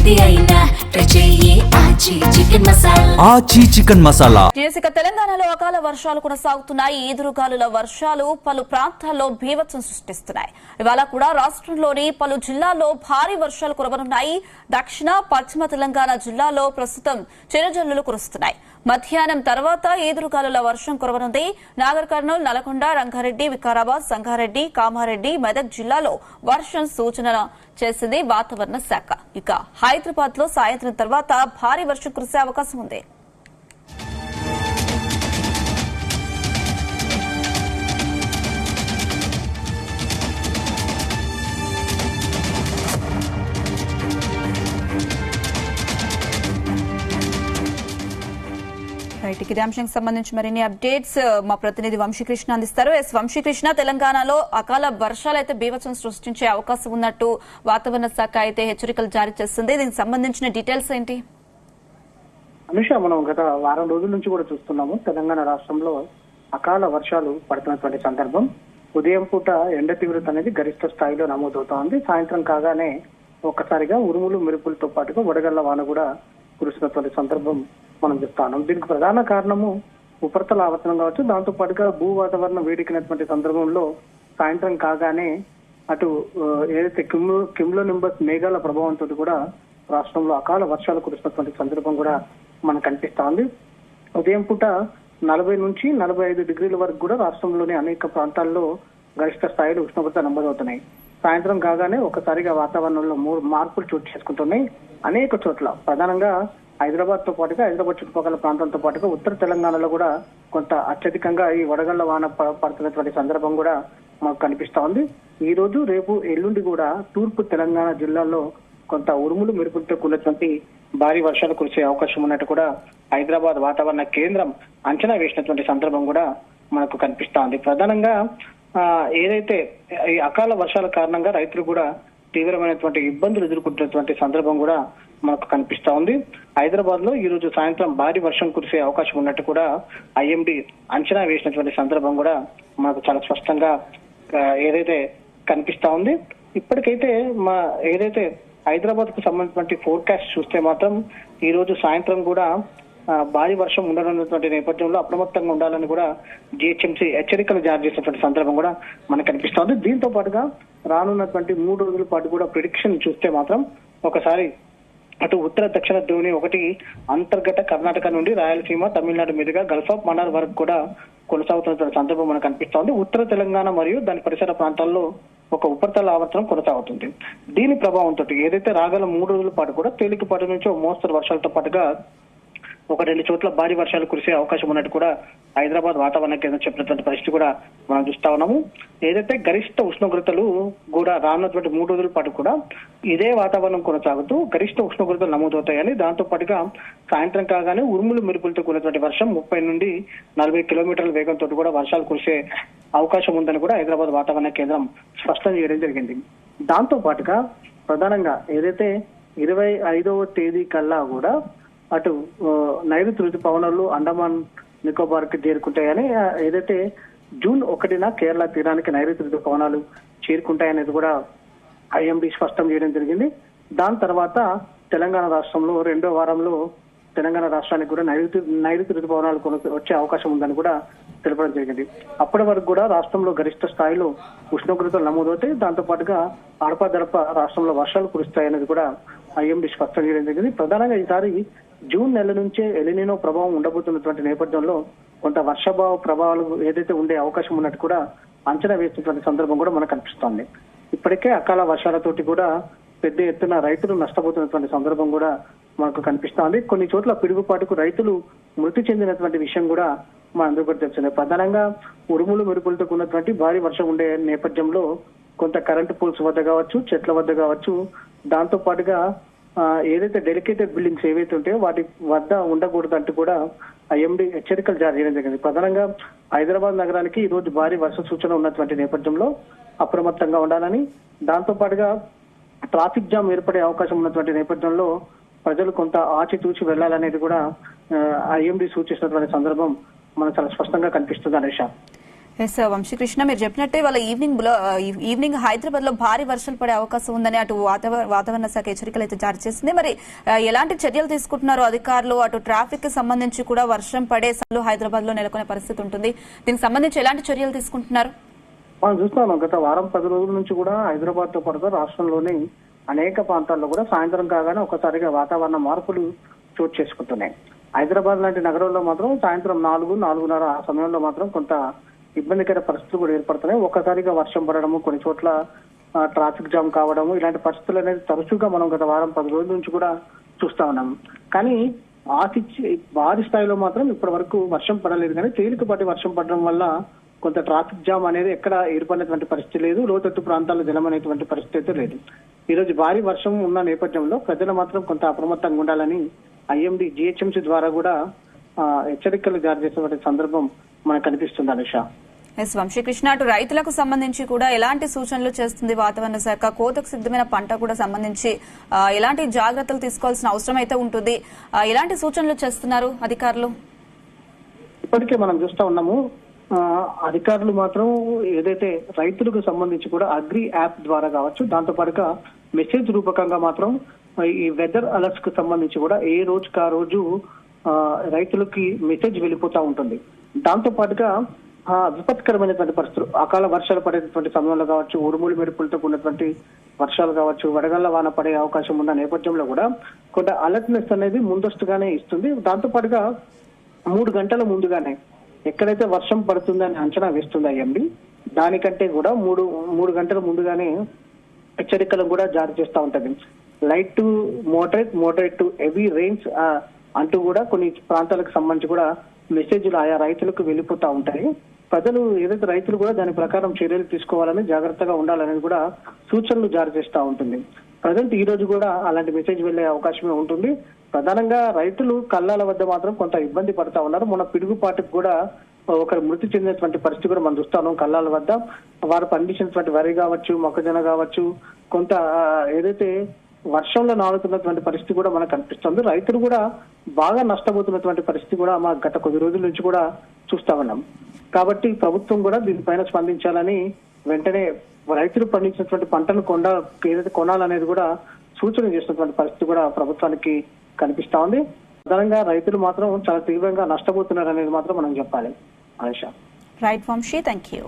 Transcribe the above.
ఏది అయినా రుచి ఆచి చికెన్ మసాలా. ఆచి చికెన్ మసాలా. తెలంగాణలో అకాల వర్షాలు కొనసాగుతున్నాయి. ఈదురుగాలుల వర్షాలు పలు ప్రాంతాల్లో బీభత్సం సృష్టిస్తున్నాయి. ఇవాళ కూడా రాష్ట్రంలోని పలు జిల్లాల్లో భారీ వర్షాలు కురవనున్నాయి. దక్షిణ పశ్చిమ తెలంగాణ జిల్లాలో ప్రస్తుతం చిరుజల్లులు కురుస్తున్నాయి. మధ్యాహ్నం తర్వాత ఈదురుగాలుల వర్షం కురవనుంది. నాగర్ కర్నూలు, నల్గొండ, రంగారెడ్డి, వికారాబాద్, సంగారెడ్డి, కామారెడ్డి, మెదక్ జిల్లాలో వర్షం సూచన చేసింది వాతావరణ శాఖ. ఇక హైదరాబాద్ లో సాయంత్రం తర్వాత భారీ వర్షం కురిసే అవకాశం ఉంది. ఇదే అంశానికి సంబంధించి మరిన్ని అప్డేట్స్ మా ప్రతినిధి వంశీకృష్ణ అందిస్తారు. వంశీకృష్ణ, తెలంగాణలో అకాల వర్షాలు అయితే బీభత్సం సృష్టించే అవకాశం ఉన్నట్టు వాతావరణ శాఖ అయితే హెచ్చరికలు జారీ చేస్తుంది. దీనికి సంబంధించిన డీటెయిల్స్ ఏంటి? అనుష, మనం గత వారం రోజుల నుంచి కూడా చూస్తున్నాము. తెలంగాణ రాష్ట్రంలో అకాల వర్షాలు పడుతున్నటువంటి సందర్భం. ఉదయం పూట ఎండ తీవ్రత అనేది గరిష్ట స్థాయిలో నమోదవుతోంది. సాయంత్రం కాగానే ఒక్కసారిగా ఉరుములు మెరుపులతో పాటుగా వడగళ్ల వాన కూడా కురుస్తున్నటువంటి సందర్భం మనం చెప్తాను. దీనికి ప్రధాన కారణము ఉపరితల ఆవర్తనం కావచ్చు. దాంతో పాటుగా భూ వాతావరణం వేడెక్కినటువంటి సందర్భంలో సాయంత్రం కాగానే అటు ఏదైతే కిమ్లో నింబస్ మేఘాల ప్రభావంతో కూడా రాష్ట్రంలో అకాల వర్షాలు కురుస్తున్నటువంటి సందర్భం కూడా మనకు కనిపిస్తా ఉంది. ఉదయం పూట 40 నుంచి 45 డిగ్రీల వరకు కూడా రాష్ట్రంలోని అనేక ప్రాంతాల్లో గరిష్ట స్థాయిలో ఉష్ణోగ్రత నమోదవుతున్నాయి. సాయంత్రం కాగానే ఒకసారిగా వాతావరణంలో మార్పులు చోటు చేసుకుంటున్నాయి. అనేక చోట్ల ప్రధానంగా హైదరాబాద్ తో పాటుగా హైదరాబాద్ చుట్టుపక్కల ప్రాంతాలతో పాటుగా ఉత్తర తెలంగాణలో కూడా కొంత అత్యధికంగా ఈ వడగళ్ల వాన పడుతున్నటువంటి సందర్భం కూడా మాకు కనిపిస్తా ఉంది. ఈ రోజు, రేపు, ఎల్లుండి కూడా తూర్పు తెలంగాణ జిల్లాల్లో కొంత ఉరుములు మెరుపులతో కూడినటువంటి భారీ వర్షాలు కురిసే అవకాశం ఉన్నట్టు కూడా హైదరాబాద్ వాతావరణ కేంద్రం అంచనా వేసినటువంటి సందర్భం కూడా మనకు కనిపిస్తా ఉంది. ప్రధానంగా ఏదైతే ఈ అకాల వర్షాల కారణంగా రైతులు కూడా తీవ్రమైనటువంటి ఇబ్బందులు ఎదుర్కొంటున్నటువంటి సందర్భం కూడా మనకు కనిపిస్తా ఉంది. హైదరాబాద్ లో ఈ రోజు సాయంత్రం భారీ వర్షం కురిసే అవకాశం ఉన్నట్టు కూడా ఐఎండీ అంచనా వేసినటువంటి సందర్భం కూడా మనకు చాలా స్పష్టంగా ఏదైతే కనిపిస్తా ఉంది. ఇప్పటికైతే ఏదైతే హైదరాబాద్ కు సంబంధించినటువంటి ఫోర్కాస్ట్ చూస్తే మాత్రం ఈ రోజు సాయంత్రం కూడా భారీ వర్షం ఉండనున్నటువంటి నేపథ్యంలో అప్రమత్తంగా ఉండాలని కూడా జిహెచ్ఎంసీ హెచ్చరికలు జారీ చేసినటువంటి సందర్భం కూడా మనకు కనిపిస్తా ఉంది. దీంతో పాటుగా రానున్నటువంటి 3 రోజుల పాటు కూడా ప్రిడిక్షన్ చూస్తే మాత్రం ఒకసారి అటు ఉత్తర దక్షిణ ద్రోణి ఒకటి అంతర్గత కర్ణాటక నుండి రాయలసీమ, తమిళనాడు మీదుగా గల్ఫ్ ఆఫ్ మన్నార్ వరకు కూడా కొనసాగుతున్న సందర్భం మనకు కనిపిస్తా ఉంది. ఉత్తర తెలంగాణ మరియు దాని పరిసర ప్రాంతాల్లో ఒక ఉపరితల ఆవర్తనం కొనసాగుతుంది. దీని ప్రభావంతో ఏదైతే రాగల 3 రోజుల పాటు కూడా తేలికపాటి నుంచి మోస్తరు వర్షాలతో పాటుగా 1-2 చోట్ల భారీ వర్షాలు కురిసే అవకాశం ఉన్నట్టు కూడా హైదరాబాద్ వాతావరణ కేంద్రం చెప్పినటువంటి పరిస్థితి కూడా మనం చూస్తా ఉన్నాము. ఏదైతే గరిష్ట ఉష్ణోగ్రతలు కూడా రానున్నటువంటి 3 రోజుల పాటు కూడా ఇదే వాతావరణం కొనసాగుతూ గరిష్ట ఉష్ణోగ్రతలు నమోదవుతాయని, దాంతో పాటుగా సాయంత్రం కాగానే ఉరుములు మెరుపులతో కూడినటువంటి వర్షం 30 నుండి 40 కిలోమీటర్ల వేగంతో కూడా వర్షాలు కురిసే అవకాశం ఉందని కూడా హైదరాబాద్ వాతావరణ కేంద్రం స్పష్టం చేయడం జరిగింది. దాంతో పాటుగా ప్రధానంగా ఏదైతే 25వ తేదీ కల్లా కూడా అటు నైరుతి రుతుపవనాలు అండమాన్ నికోబార్ కి చేరుకుంటాయని, ఏదైతే జూన్ 1న కేరళ తీరానికి నైరుతి రుతుపవనాలు చేరుకుంటాయనేది కూడా ఐఎండీ స్పష్టం చేయడం జరిగింది. దాని తర్వాత తెలంగాణ రాష్ట్రంలో 2వ వారంలో తెలంగాణ రాష్ట్రానికి కూడా నైరుతి రుతుపవనాలు వచ్చే అవకాశం ఉందని కూడా తెలపడం జరిగింది. అప్పటి వరకు కూడా రాష్ట్రంలో గరిష్ట స్థాయిలో ఉష్ణోగ్రతలు నమోదవుతాయి. దాంతో పాటుగా అడపదడప రాష్ట్రంలో వర్షాలు కురుస్తాయనేది కూడా ఐఎండీ స్పష్టం చేయడం జరిగింది. ప్రధానంగా ఈసారి జూన్ నెల నుంచే ఎలినినో ప్రభావం ఉండబోతున్నటువంటి నేపథ్యంలో కొంత వర్షాభావ ప్రభావాలు ఏదైతే ఉండే అవకాశం ఉన్నట్టు కూడా అంచనా వేస్తున్నటువంటి సందర్భం కూడా మనకు కనిపిస్తోంది. ఇప్పటికే అకాల వర్షాలతోటి కూడా పెద్ద ఎత్తున రైతులు నష్టపోతున్నటువంటి సందర్భం కూడా మనకు కనిపిస్తోంది. కొన్ని చోట్ల పిడుగుపాటుకు రైతులు మృతి చెందినటువంటి విషయం కూడా మనందరూ కూడా తెలిసిందే. ప్రధానంగా ఉరుములు మెరుపులతో ఉన్నటువంటి భారీ వర్షం ఉండే నేపథ్యంలో కొంత కరెంటు పోల్స్ వద్ద కావచ్చు, చెట్ల వద్ద కావచ్చు, దాంతో పాటుగా ఏదైతే డెలికేటెడ్ బిల్డింగ్స్ ఏవైతే ఉంటాయో వాటి వద్ద ఉండకూడదు అంటూ కూడా ఐఎండీ హెచ్చరికలు జారీ చేయడం జరిగింది. ప్రధానంగా హైదరాబాద్ నగరానికి ఈ రోజు భారీ వర్ష సూచన ఉన్నటువంటి నేపథ్యంలో అప్రమత్తంగా ఉండాలని, దాంతో పాటుగా ట్రాఫిక్ జామ్ ఏర్పడే అవకాశం ఉన్నటువంటి నేపథ్యంలో ప్రజలు కొంత ఆచితూచి వెళ్లాలనేది కూడా ఐఎండీ సూచిస్తున్నటువంటి సందర్భం మనకు చాలా స్పష్టంగా కనిపిస్తుంది. అనేష ఎస్ వంశీకృష్ణ, మీరు చెప్పినట్టే వాళ్ళ ఈవినింగ్ హైదరాబాద్ లో భారీ వర్షాలు పడే అవకాశం ఉందని అటు వాతావరణ శాఖ హెచ్చరికలు అయితే జారీ చేసింది. మరి ఎలాంటి చర్యలు తీసుకుంటున్నారు అధికారులు? అటు ట్రాఫిక్ కి సంబంధించి కూడా వర్షం పడే హైదరాబాద్ లో నెలకొనే పరిస్థితి ఉంటుంది. దీనికి సంబంధించి ఎలాంటి చర్యలు తీసుకుంటున్నారు? మనం చూస్తున్నాం గత వారం 10 రోజుల నుంచి కూడా హైదరాబాద్ తో పాటు రాష్ట్రంలోని అనేక ప్రాంతాల్లో కూడా సాయంత్రం కాగానే ఒకసారిగా వాతావరణ మార్పులు చోటు చేసుకుంటున్నాయి. హైదరాబాద్ లాంటి నగరంలో మాత్రం సాయంత్రం 4-4:30 ఆ సమయంలో మాత్రం కొంత ఇబ్బందికర పరిస్థితులు కూడా ఏర్పడుతున్నాయి. ఒక్కసారిగా వర్షం పడడము, కొన్ని చోట్ల ట్రాఫిక్ జామ్ కావడము, ఇలాంటి పరిస్థితులు అనేది తరచుగా మనం గత వారం 10 రోజుల నుంచి కూడా చూస్తా ఉన్నాం. కానీ భారీ స్థాయిలో మాత్రం ఇప్పటి వరకు వర్షం పడలేదు. కానీ తేలికపాటి వర్షం పడడం వల్ల కొంత ట్రాఫిక్ జామ్ అనేది ఎక్కడ ఏర్పడినటువంటి పరిస్థితి లేదు. లోతట్టు ప్రాంతాల్లో జలం అనేటువంటి పరిస్థితి అయితే లేదు. ఈ రోజు భారీ వర్షం ఉన్న నేపథ్యంలో ప్రజలు మాత్రం కొంత అప్రమత్తంగా ఉండాలని IMD GHMC ద్వారా కూడా హెచ్చరికలు జారీ చేసినటువంటి సందర్భం మనకు కనిపిస్తుంది. అనుష, ఎస్ వంశీకృష్ణ, అటు రైతులకు సంబంధించి కూడా ఎలాంటి సూచనలు చేస్తుంది వాతావరణ శాఖ? కోతకు సిద్ధమైన పంట కూడా సంబంధించి ఎలాంటి జాగ్రత్తలు తీసుకోవాల్సిన అవసరం అయితే ఉంటుంది? ఎలాంటి సూచనలు చేస్తున్నారు అధికారులు? ఇప్పటికే మనం చూస్తా ఉన్నాము, అధికారులు మాత్రం ఏదైతే రైతులకు సంబంధించి కూడా అగ్రి యాప్ ద్వారా కావచ్చు, దాంతో పాటుగా మెసేజ్ రూపకంగా మాత్రం ఈ వెదర్ అలర్ట్స్ కు సంబంధించి కూడా ఏ రోజుకి ఆ రోజు రైతులకి మెసేజ్ వెళ్ళిపోతా ఉంటుంది. దాంతో పాటుగా విపత్కరమైనటువంటి పరిస్థితులు, అకాల వర్షాలు పడేటువంటి సమయంలో కావచ్చు, ఉరుములు మెరుపులతో కూడినటువంటి వర్షాలు కావచ్చు, వడగళ్ల వాన పడే అవకాశం ఉన్న నేపథ్యంలో కూడా కొంత అలర్ట్నెస్ అనేది ముందస్తుగానే ఇస్తుంది. దాంతో పాటుగా 3 గంటల ముందుగానే ఎక్కడైతే వర్షం పడుతుందని అంచనా వేస్తుంది IMD, దానికంటే కూడా మూడు గంటల ముందుగానే హెచ్చరికలను కూడా జారీ చేస్తూ ఉంటది. Light to moderate to heavy rains అంటూ కూడా కొన్ని ప్రాంతాలకు సంబంధించి కూడా మెసేజ్లు ఆయా రైతులకు వెళ్ళిపోతా ఉంటాయి. ప్రజలు ఏదైతే రైతులు కూడా దాని ప్రకారం చర్యలు తీసుకోవాలని, జాగ్రత్తగా ఉండాలనేది కూడా సూచనలు జారీ చేస్తూ ఉంటుంది. ప్రజెంట్ ఈ రోజు కూడా అలాంటి మెసేజ్ వెళ్లే అవకాశమే ఉంటుంది. ప్రధానంగా రైతులు కళ్ళాల వద్ద మాత్రం కొంత ఇబ్బంది పడతా ఉన్నారు. మొన్న పిడుగుపాటుకు కూడా ఒకరు మృతి చెందినటువంటి పరిస్థితి కూడా మనం చూస్తాం. కళ్ళాల వద్ద వారు పండించినటువంటి వరి కావచ్చు, మొక్కజొన్న కావచ్చు, కొంత ఏదైతే వర్షంలో నాలుతున్నటువంటి పరిస్థితి కూడా మనకు కనిపిస్తుంది. రైతులు కూడా బాగా నష్టపోతున్నటువంటి పరిస్థితి కూడా మా గత కొద్ది రోజుల నుంచి కూడా చూస్తా ఉన్నాం. కాబట్టి ప్రభుత్వం కూడా దీనిపైన స్పందించాలని, వెంటనే రైతులు పండించినటువంటి పంటను ఏదైతే కొనాలనేది కూడా సూచన చేసినటువంటి పరిస్థితి కూడా ప్రభుత్వానికి కనిపిస్తా ఉంది. ప్రధానంగా రైతులు మాత్రం చాలా తీవ్రంగా నష్టపోతున్నారు అనేది మాత్రం మనం చెప్పాలి. Ayesha, right Vamshi, thank you.